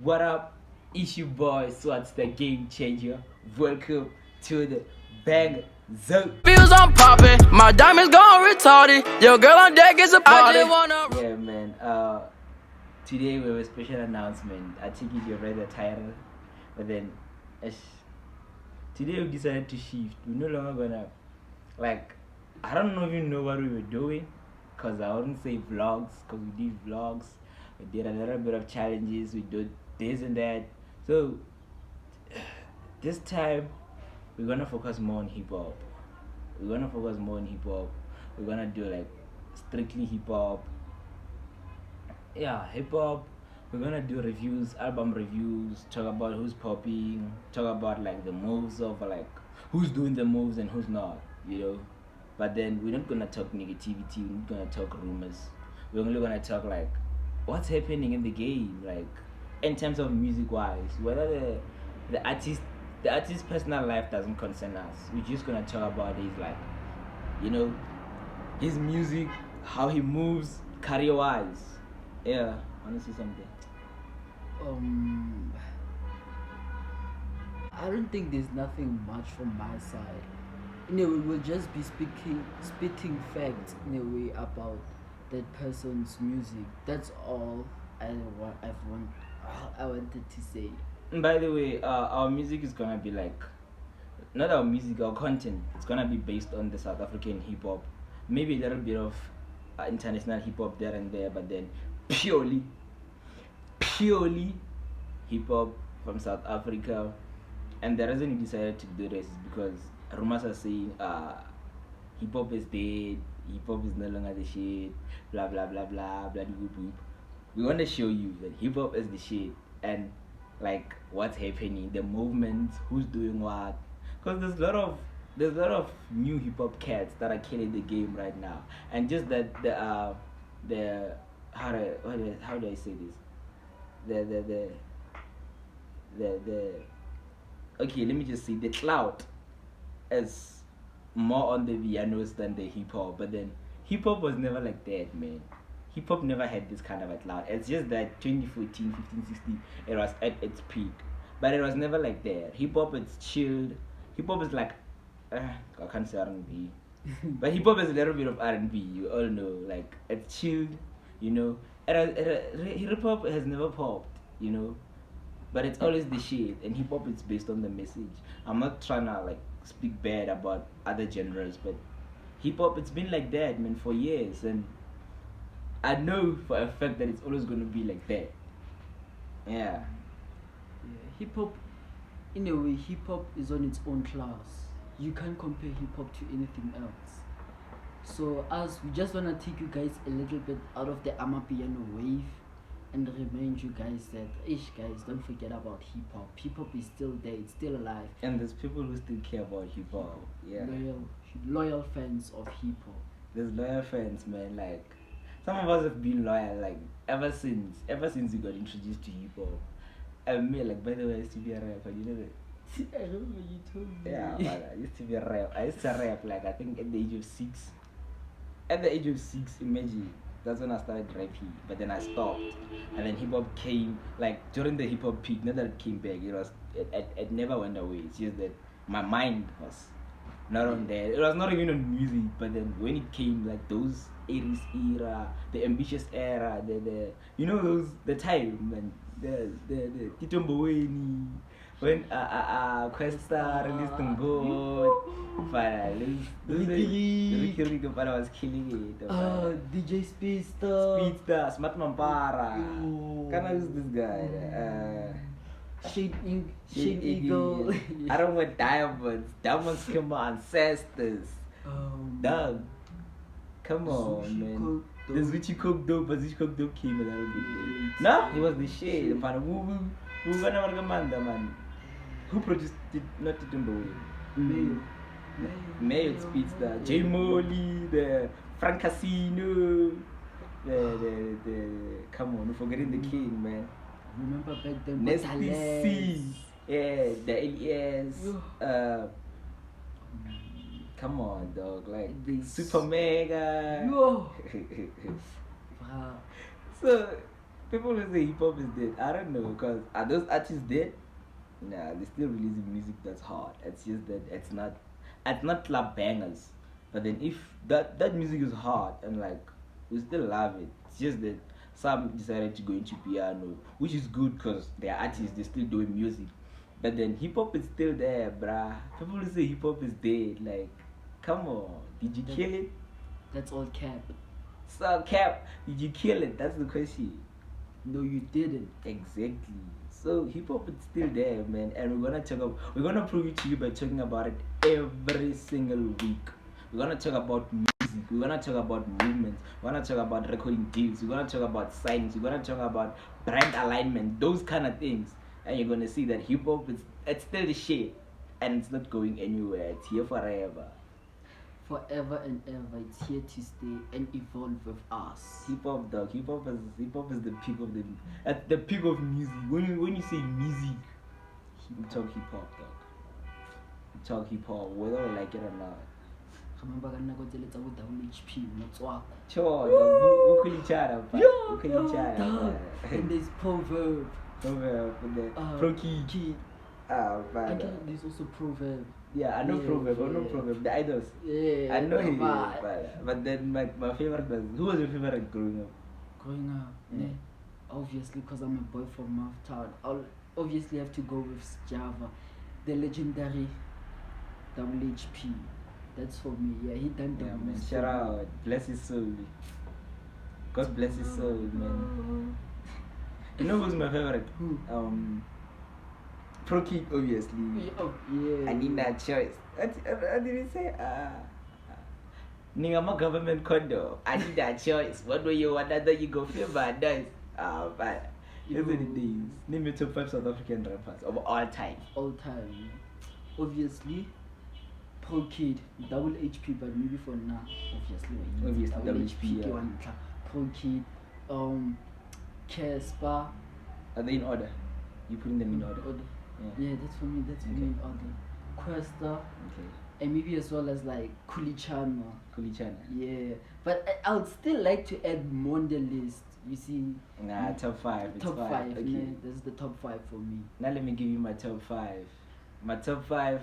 What up? It's your boy, Swats the Game Changer. Welcome to the Bang Zone. Feels I'm popping, my diamonds gone retarded. Your girl on deck is a party. Yeah, man. Today we have a special announcement. I think you read the title, but then, uh, today we decided to shift. We're no longer gonna, like, I don't even know what we were doing, cause I wouldn't say vlogs, cause we did vlogs. We did a little bit of challenges. We did this and that. So this time we're gonna focus more on hip hop. We're gonna focus more on hip hop. We're gonna do like strictly hip hop. Yeah, hip hop. We're gonna do reviews, album reviews, talk about who's popping, talk about like the moves of like who's doing the moves and who's not, you know. But then we're not gonna talk negativity, we're not gonna talk rumors. We're only gonna talk like what's happening in the game, like in terms of music wise. Whether the artist's personal life doesn't concern us. We're just gonna talk about his like, you know, his music, how he moves, career wise. Yeah, wanna say something? I don't think there's nothing much from my side. In a way, we'll just be spitting facts in a way about that person's music. That's all I wanted to say. By the way, our music is gonna be like, not our music, our content. It's gonna be based on the South African hip hop. Maybe a little bit of international hip hop there and there, but then purely hip hop from South Africa. And the reason we decided to do this is because rumors are saying hip hop is dead, hip hop is no longer the shit, blah blah blah blah blah boop boop. We want to show you that hip hop is the shit and like what's happening, the movements, who's doing what. Because there's a lot of new hip hop cats that are killing the game right now, and just that the how do I say this? The okay, let me just say the clout is more on the pianos than the hip hop, but then hip hop was never like that, man. Hip hop never had this kind of a clout. It's just that 2014, 15, 16, it was at its peak, but it was never like that. Hip hop is chilled. Hip hop is like, I can't say R&B, but hip hop is a little bit of R&B. You all know, like it's chilled, you know. Hip hop has never popped, you know, but it's always the shit. And hip hop is based on the message. I'm not trying to like speak bad about other genres, but hip hop it's been like that, man, for years, and I know for a fact that it's always gonna be like that. Yeah. Hip hop, in a way, hip hop is on its own class. You can't compare hip hop to anything else. So, as we just wanna take you guys a little bit out of the Amapiano wave and remind you guys that, guys, don't forget about hip hop. Hip hop is still there, it's still alive. And there's people who still care about hip hop. Yeah. Loyal fans of hip hop. There's loyal fans, man. Like some of us have been loyal, like ever since we got introduced to hip hop. And me, like by the way, I used to be a rapper. You know that? I remember you told me. Yeah, but I used to be a rap. I used to rap like I think at the age of 6. At the age of 6, imagine. That's when I started rapping, but then I stopped, and then hip hop came like during the hip hop peak. Not that it came back; it never went away. It's just that my mind was not on there. It was not even on music. But then when it came, like those 80s era, the ambitious era, the you know those the time and the Tito Mboweni, when Questa released God, finally Ricky Kapala was killing it. DJ Speedster, Smart Mampara. Can I use this guy? Shade Eagle. I don't want diamonds. Diamonds come my ancestors. Doug. Come on, man. The Zuchi Cook Dope, but Zuchi Cook Dope came a little bit late. No, he was the shade. Who gonna man? Who produced it? Not Titumbo. Mayo Speedster, J Molly, the Frank Casino, the come on, forgetting the king, man. Remember back then? Nestle C, yeah, the alias. Come on, dog, like Super Mega. Wow. So People who say hip hop is dead, I don't know, because are those artists dead? Nah, they're still releasing music that's hard. It's just that it's not club bangers. But then if that music is hard and like we still love it. It's just that some decided to go into piano, which is good because they're artists, they're still doing music. But then hip hop is still there, bruh. People who say hip hop is dead, like, come on, did you kill it? That's all cap. So Cap, did you kill it? That's the question. No, you didn't. Exactly. So hip hop is still there, man, and we're gonna prove it to you by talking about it every single week. We're gonna talk about music. We're gonna talk about movements. We're gonna talk about recording deals. We're gonna talk about signs. We're gonna talk about brand alignment, those kind of things. And you're gonna see that hip hop it's still the shit, and it's not going anywhere. It's here forever. Forever and ever, it's here to stay and evolve with us. Hip hop, dog. Hip hop is the peak of at the peak of music. When you say music, you talk hip hop, dog. You talk hip hop, whether we like it or not. Remember when I got to WHP, not Sure, dog. Who each other, who each other. And there's proverb. Proverb, and then pro key. I man. think there's also proverb. Yeah, I know proverb. I know proverb. The idols. Yeah, I know him. but But then my favorite was, who was your favorite growing up? Growing up, Yeah. obviously, because I'm a boy from Mouthtown, I'll obviously have to go with Java, the legendary WHP. That's for me. Yeah, he done the Yeah, man. most. Shout out. Bless his soul. God bless his soul, man. You know who's my favorite? Who? Pro Kid, obviously. Oh, yeah. I need that choice. What did he say? Nigga, my government condo. I need that choice. What do you want? That you go feel bad, guys. But those are the days. Name your top 5 South African rappers of all time. All time. Obviously, Pro Kid, double HP, but maybe for now, obviously Double HP, yeah. Pro Kid, Casper. Are they in order? You putting them in order? Yeah, that's for me. That's for me in order. Questa. Okay. And maybe as well as like Kulichana. Kulichana. Yeah, but I would still like to add more on the list. You see. Nah, top 5. It's Top 5. Okay. Yeah, that's the top 5 for me. Now let me give you my top 5. My top 5.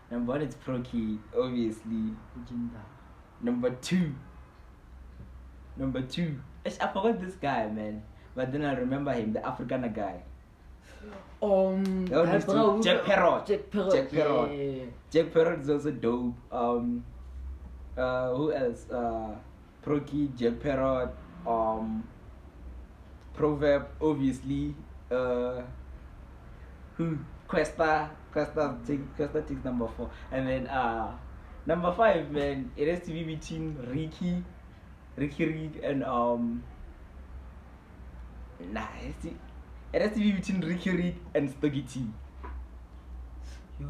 Number 1 is Pro Kid, obviously. Legenda. Number 2. I forgot this guy, man. But then I remember him, the Afrikaner guy. Jack Parrot. Yeah. Jack Parrot is also dope. Who else? Pro Kid, Jack Parrot, Proverb, obviously. Who? Questa takes number 4. And then number 5, man, it has to be between Ricky Reed and it has to be between Ricky Reed and Stogie T.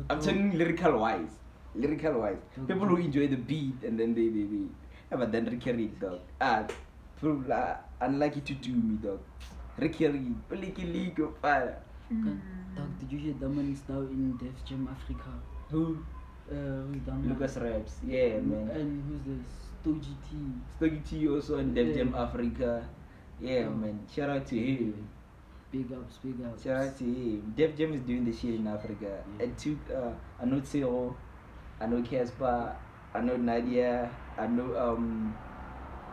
I'm talking lyrical wise. People who enjoy the beat and then they yeah, but then Ricky Reed, dog. Unlucky to do me, dog. Ricky Reed, League of Fire. Dog, did you hear that man is now in Def Jam Africa? Who? Who's that man? Lucas Raps. Yeah, man. And who's this? Stogie T. Stogie T also in Def Jam Africa. Yeah, man. Shout out to him. Big ups. Shout out to him. Def Jam is doing the shit in Africa. Yeah. It took I know Cyril, I know Casper, I know Nadia, I know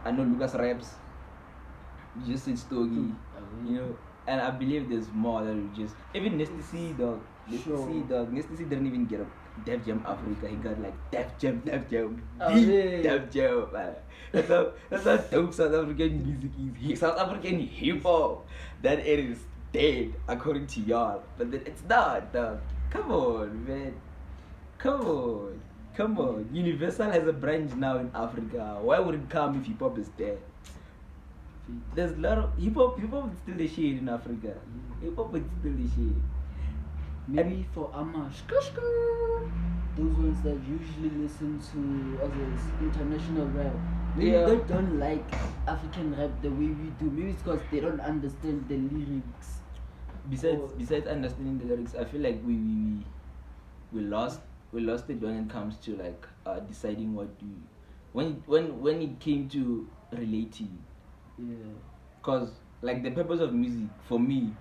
Lucas Raps. Just in Stogie, you know. And I believe there's more that we just even Nasty C, dog. Nasty C didn't even get a Def Jam Africa. He got like Def Jam. Def Jam. That's how dope South African music is. South African hip hop. That it is dead according to y'all, but then it's not, dog. Come on, man. Come on. Universal has a branch now in Africa. Why would it come if hip hop is dead? There's a lot of hip hop is still the shit in Africa. Hip hop is still the shit. Maybe for Amash, those ones that usually listen to others international rap. Maybe they don't like African rap the way we do. Maybe it's because they don't understand the lyrics. Besides understanding the lyrics, I feel like we lost it when it comes to like deciding what to when it came to relating. Yeah. Cause like the purpose of music for me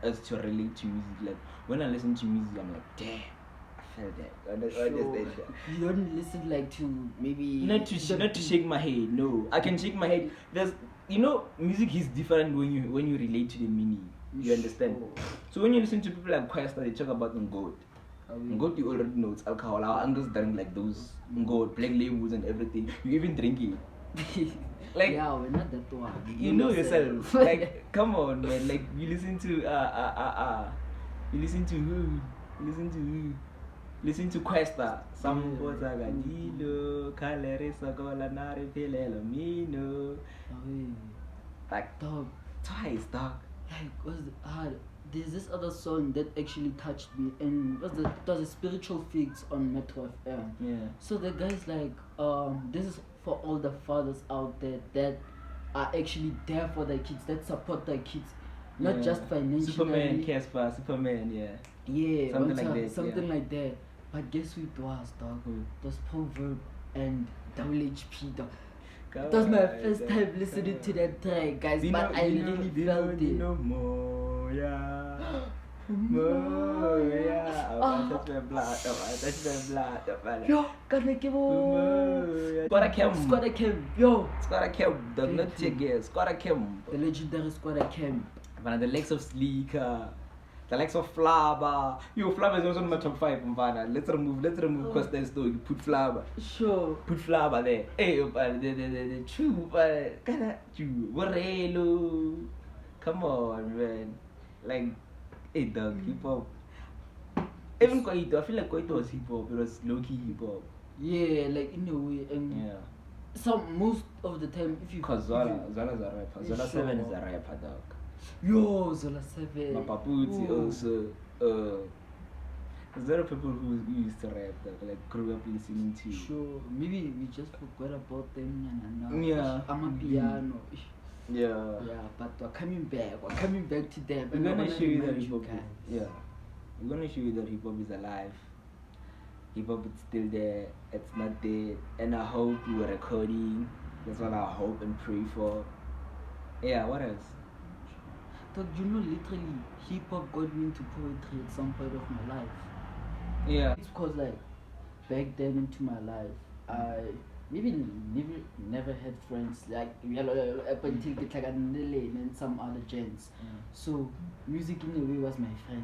is to relate to music. Like when I listen to music, I'm like, damn, I felt that. Understand that. You don't listen like to maybe Not to shake my head. No, I can shake my head. There's, music is different when you relate to the meaning. You understand? So when you listen to people like Questa, they talk about God. God, you already know it's alcohol. Our uncles drink like those God, black labels and everything. You even drink it. Like, yeah, we're not that one. You know yourself. Like, come on, man. Like, you listen to you listen to who? Listen to Questa. Some words are Gadilo, Calerisa, Golanare, Pelelo, Mino. Like, dog. Twice, dog. Like, there's this other song that actually touched me, and it was a spiritual fix on Metro FM. Yeah. So the guy's like, this is for all the fathers out there that are actually there for their kids, that support their kids, not just financially. Superman, Casper, Superman, yeah. Yeah, something like that. But guess who it was, dog? Who? It was Proverb and WHP, dog. It was my first time listening to that track, guys, but I really felt it. Moya. I touch my blood. Yo, can I give Squad Camp, yo. Squad Camp, does not take it. Squad Camp. The legendary Squad Camp. The likes of Sleeker, the likes of Flaba. Yo, Flaba is also in my top 5. Let's remove Costa Story. Put Flaba. Sure. Put Flaba there. Hey, the true, Warrrrrup. Come on, man. Like, hey, dog, hip hop. Even Koito, I feel like Koito was hip hop. It was low key hip hop. Yeah, like in a way. And yeah. Most of the time, if you. Cause Zola's a rapper. Zola 7 is a rapper, dog. Yo, Zola 7. My paputi also. There's a lot of people who used to rap that like grew up listening to. Sure, maybe we just forgot about them now. Yeah. I'm a piano. Yeah. Yeah, but we're coming back to them. We're gonna show you that hip hop. Yeah. We're gonna show you that hip hop is alive. Hip hop is still there. It's not dead. And I hope we were recording. That's what I hope and pray for. Yeah. What else? But literally, hip hop got me into poetry at some point of my life. Yeah. It's because like back then into my life, I maybe never had friends like up until and some other gents. So music in a way was my friend.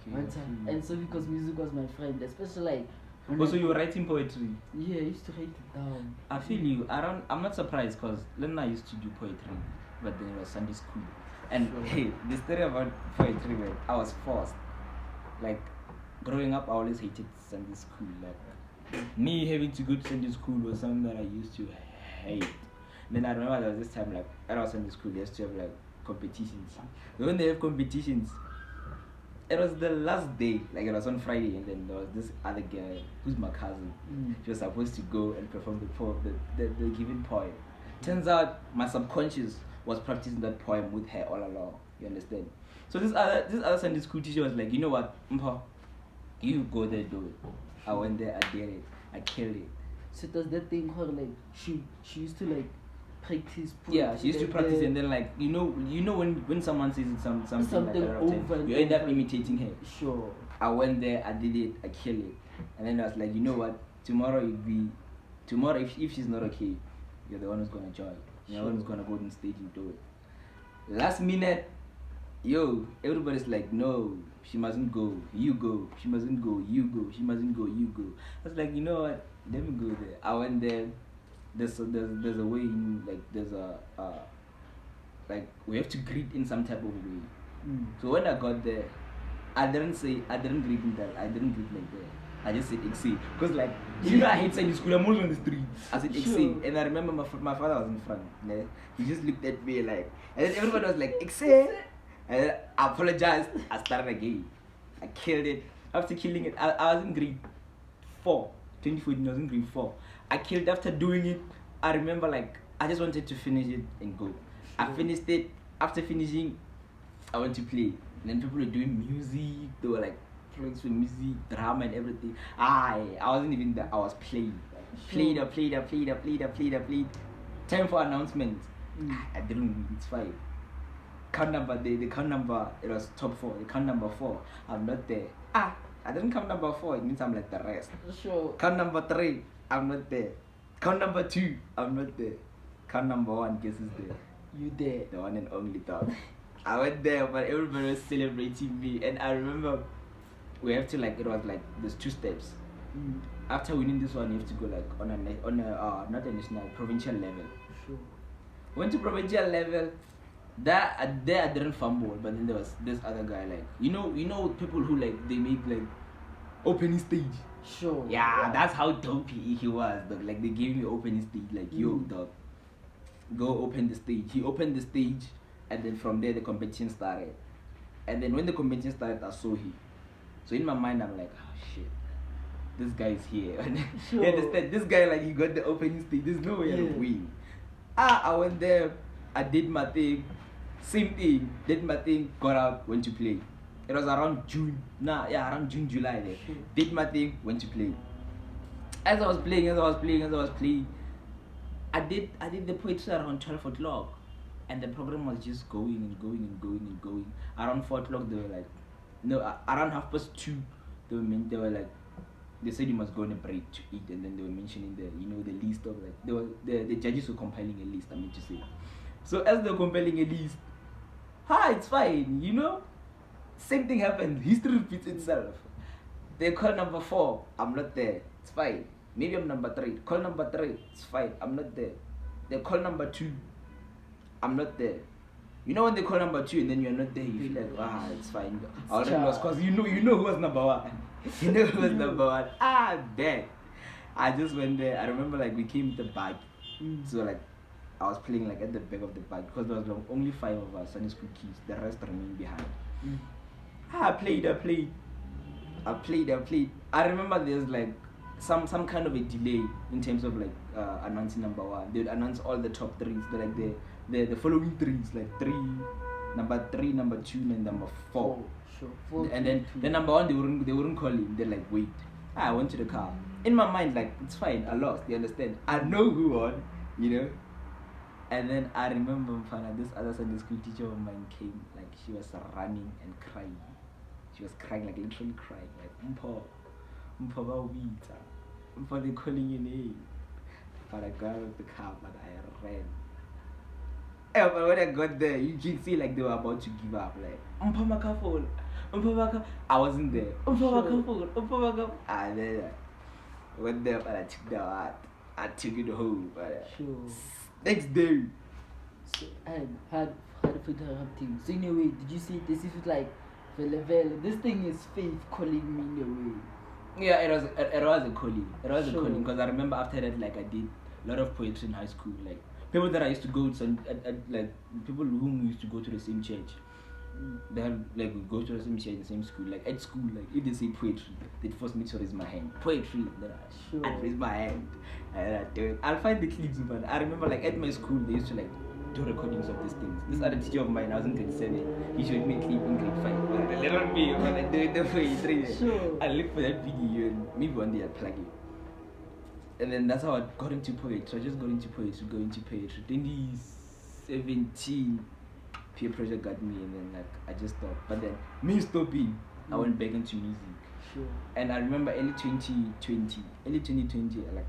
Okay. And so because music was my friend, especially like. Also, you were writing poetry. Yeah, I used to write it down. I feel you. I'm not surprised because Lena used to do poetry, but then it was Sunday school. And hey, the story about poetry, man, I was forced. Like, growing up, I always hated Sunday school. Like, me having to go to Sunday school was something that I used to hate. Then I remember there was this time, like, at our Sunday school, they used to have, like, competitions. When they have competitions, it was the last day, like, it was on Friday, and then there was this other girl, who's my cousin. She was supposed to go and perform the given poem. Turns out, my subconscious was practicing that poem with her all along. You understand? So this other Sunday school teacher was like, you know what, Mpa, you go there, do it. I went there, I did it, I killed it. So it was that thing where like she used to like practice. Yeah, she used to practice, and then like you know when someone says something like that, over you end up imitating her. Sure. I went there, I did it, I killed it, and then I was like, you know what, tomorrow if she's not okay, you're the one who's gonna join. You're the one who's gonna go on stage and do it. Last minute, yo, everybody's like, no, she mustn't go, you go. She mustn't go, you go. She mustn't go, you go. I was like, you know what, let me go there. I went there. There's a way in, like, there's a like, we have to greet in some type of way. So when I got there, I didn't greet like that. I just said XA. Because like, you know I hate Sunday school, I'm always on the street. I said XA. Sure. And I remember my father was in front. Yeah? He just looked at me like, and then everybody was like, XA. And then I apologized. I started again. I killed it. After killing it, I was in grade 4. 2014, I was in grade 4. I killed after doing it. I remember like, I just wanted to finish it and go. I finished it. After finishing, I went to play. And then people were doing music. They were like, friends with music, drama and everything. I wasn't even there. I was playing. Played. Time for announcement. I didn't win. It's fine. count number, the count number, it was top 4. The count number 4, I'm not there. I didn't count number 4, it means I'm like the rest. Sure. Count number 3, I'm not there. Count number 2, I'm not there. Count number 1, guess who's there? You there. The one and only dog. I went there, but everybody was celebrating me. And I remember we have to like, it was like, there's 2 steps. After winning this one, you have to go like on a not a national, provincial level. Sure. Went to provincial level. There I didn't fumble, but then there was this other guy, like you know people who like they make like opening stage. Sure. Yeah, that's how dope he was. Dog. Like they gave me opening stage, like yo dog, go open the stage. He opened the stage, and then from there the competition started. And then when the competition started, I saw him. So in my mind, I'm like, oh shit, this guy is here. Sure. You understand? This guy like he got the opening stage. There's no way I'll win. I went there. I did my thing. Same thing. Did my thing. Got out. Went to play. It was around June. Around June, July. There. Sure. Did my thing. Went to play. As I was playing, I did the poetry around 12 o'clock, and the program was just going and going and going and going. Around 4 o'clock, they were like, no, around 2:30, they were like, they said you must go on a break to eat, and then they were mentioning the list of like the judges were compiling a list. I mean to say, so as they're compiling a list, it's fine, same thing happened. History repeats itself. They call number 4, I'm not there. It's fine. Maybe I'm number 3. Call number 3. It's fine. I'm not there. They call number 2. I'm not there. When they call number 2 and then you're not there, you feel like, it's fine. I already lost because you know who was number 1. You know who was number 1. Bad. I just went there. I remember like we came with the bag. So like I was playing like at the back of the bag because there was like, only 5 of us Sunday school kids. The rest remained behind. I played. I remember there's like some kind of a delay in terms of like announcing number 1. They would announce all the top 3s. They're like the following 3s, like 3, number 3, number 2, and number 4. Sure. 4 And then the number 1 they wouldn't call him. They're like, wait. I went to the car. In my mind, like it's fine. I lost. You understand? I know who won. And then I remember this other Sunday school teacher of mine came. Like she was running and crying. She was crying, like literally crying, like Mpo Bawita. Mpo, they calling your name. But I got out of the car, but I ran. But when I got there, you can see like they were about to give up. Like Mpo Makafol. I wasn't there. Mpo Makafol. And then I went there, but I took the heart. I took it home. But next day. So I had for interrupting. So in a way, did you see this? Is like this thing is faith calling me in a way. Yeah, it was a calling. It was a calling because I remember after that, like I did a lot of poetry in high school. Like people that I used to go to, like people whom we used to go to the same church. They had, like we go to the same church, the same school. Like at school, like if they say poetry, they'd first make sure raise my hand. Poetry, then I'd raise my hand and I'd do it. I'll find the clips, but I remember like at my school they used to like do recordings of these things. This other teacher of mine, I was in grade 7. He showed me a clip in grade 5. But the little me, when I do it the poetry, I look for that video and maybe one day I'll plug it. And then that's how I got into poetry. I just got into poetry. 2017, peer pressure got me, and then like I just stopped. But then me stopping, I went back into music. Sure. And I remember early 2020, like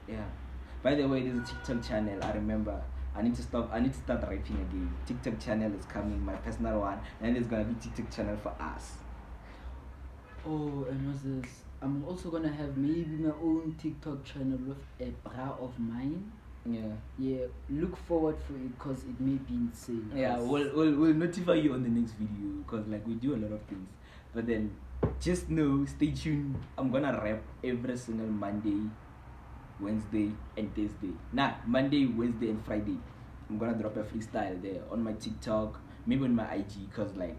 yeah. By the way, there's a TikTok channel. I remember I need to start rapping again. TikTok channel is coming, my personal one, and it's gonna be TikTok channel for us. Oh, and what's this? I'm also gonna have maybe my own TikTok channel with a bra of mine. Yeah. Look forward for it because it may be insane. Yeah, we'll notify you on the next video because like we do a lot of things. But then just know, stay tuned. I'm gonna rap every single Monday, Wednesday and Thursday. Monday, Wednesday and Friday. I'm gonna drop a freestyle there on my TikTok, maybe on my IG, because like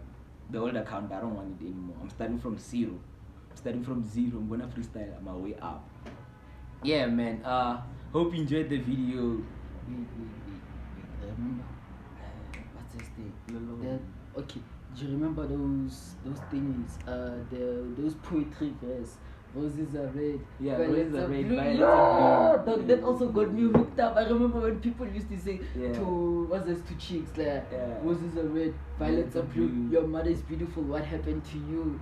the old account, I don't want it anymore. I'm starting from zero. I'm gonna freestyle on my way up. Yeah, man. Hope you enjoyed the video. Wait. Remember? What's this thing? Okay. Do you remember those things? Those poetry verse Roses are red. Yeah, violets roses are red, blue. violets Yeah, are blue. dog, that also got me hooked up. I remember when people used to say Yeah. to chicks like, Yeah. roses are red, violets are blue. Your mother is beautiful. What happened to you?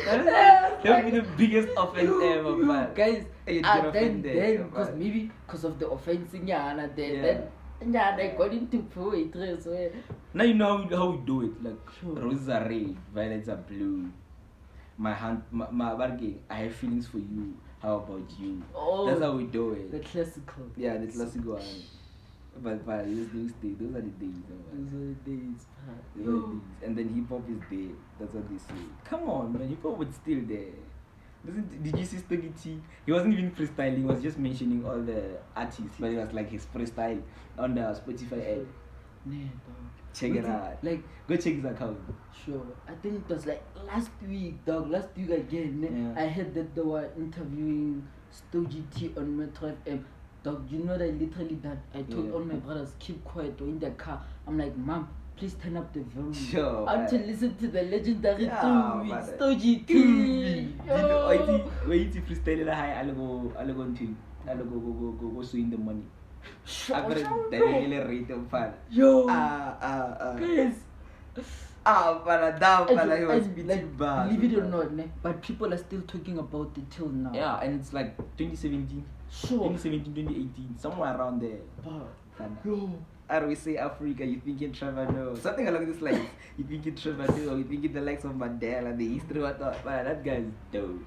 That would be the biggest offense ever, man. Guys, You get then offended, because man. maybe because of the offense in Yana, Yeah. then I got into poetry. So Now you know how we do it. Like Sure. roses are red, violets are blue. My bargain, I have feelings for you. How about you? Oh, That's how we do it. the classical. Yeah, the classic one. But those days, those are the days. Man. Those are the days. Those are the days. And then hip hop is there. That's what they say. Come on, man. Hip hop was still there. Did you see Stogie T? He wasn't even freestyling. He was just mentioning all the artists. But it was like his freestyle on the Spotify app. Nah, dog. Check it out. Like, Go check his account. sure. I think it was like last week, dog. Last week again. Yeah. I heard that they were interviewing Stogie T on Metro FM. Dog, you know what I literally done? I told Yeah. all my brothers, keep quiet or in the car. I'm like, Mom, please turn up the volume. Sure, I want to man. listen to the legendary Yeah, Stogie man. Stogie T. Where you freestyle high, I'll go go swing the money. I'm gonna directly rate him, fan. Yo, Guys. guys. He was And, beating like, bad. believe it or not, but people are still talking about it till now. Yeah, and it's like 2017, Sure. 2017, 2018, somewhere around there. But, Fan. yo, Or we say Africa, you thinking Trevor Noah. Something along this lines. You thinking Trevor Noah, you thinking the likes of Mandela, the history, what that. Man, that guy's dope.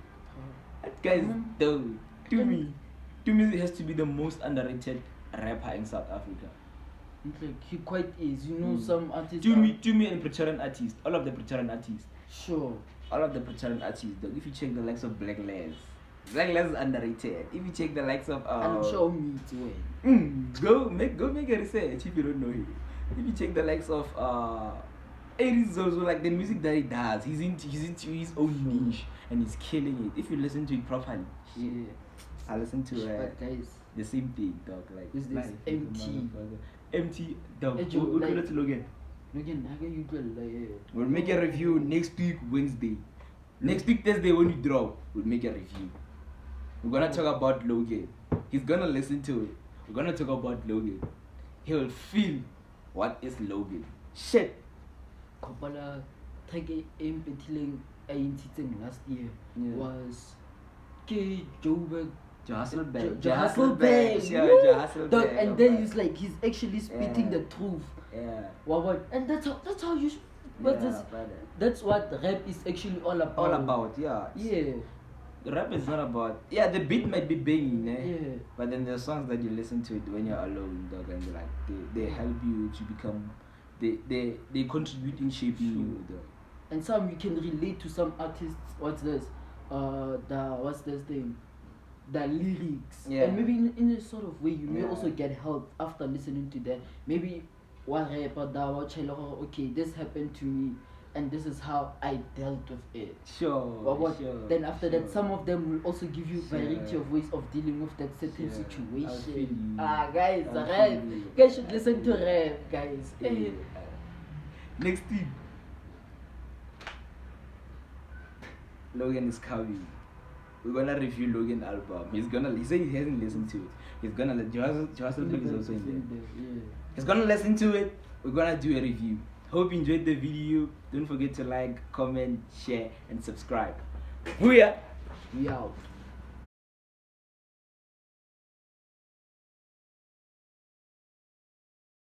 That guy's dope. To me, it has to be the most underrated rapper in South Africa. it's like he quite is. You know, Mm. some artists. To are- me, and Pretorian artists, all of the Pretorian artists, Sure. though, if you check the likes of Black Les is underrated. If you check the likes of I'm sure me too. go make a research if you don't know him. If you check the likes of Aries also, like the music that he does, he's into his own niche and he's killing it. If you listen to it properly, Yeah. I listen to But guys, the same thing, dog. Like Is this life empty? Empty, dog. Hey, Joe, We'll like- do that again. again, how can you go like? We'll make a review next week Wednesday. Next week Thursday when we drop, we'll make a review. We're gonna talk about Logan. He's gonna listen to it. We're gonna talk about Logan. He'll feel what is Logan. Shit. Kopala, take impetilling a last year Yeah. was K. Joburg. Hasselbeck. Hasselbeck. Yeah, Woo! Hasselbeck. Dog, and then he's actually spitting Yeah. the truth. Yeah. What? And that's how you. What's Yeah, this? brother. That's what rap is actually all about. All about, yeah. Yeah. Rap is not about, yeah, the beat might be banging, Yeah. but then the songs that you listen to it when you're alone, dog, and like they help you to become, they contribute in shaping you, dog. And some you can relate to some artists. What's this? What's this thing? The lyrics. Yeah. And maybe in a sort of way you may Yeah. also get help after listening to that. Maybe one rapper that okay, this happened to me and this is how I dealt with it. Sure. Sure, Then after that, sure. some of them will also give you variety Sure. of ways of dealing with that certain Sure. I feel situation. you. Guys, I rap. feel you. You guys should listen to rap, guys. Yeah. Next thing, Logan is coming. We're gonna review Logan album. He said he hasn't listened to it. He's gonna let Johansson is also in there. Yeah. He's gonna listen to it. We're gonna do a review. Hope you enjoyed the video. Don't forget to like, comment, share, and subscribe. Booyah! We out.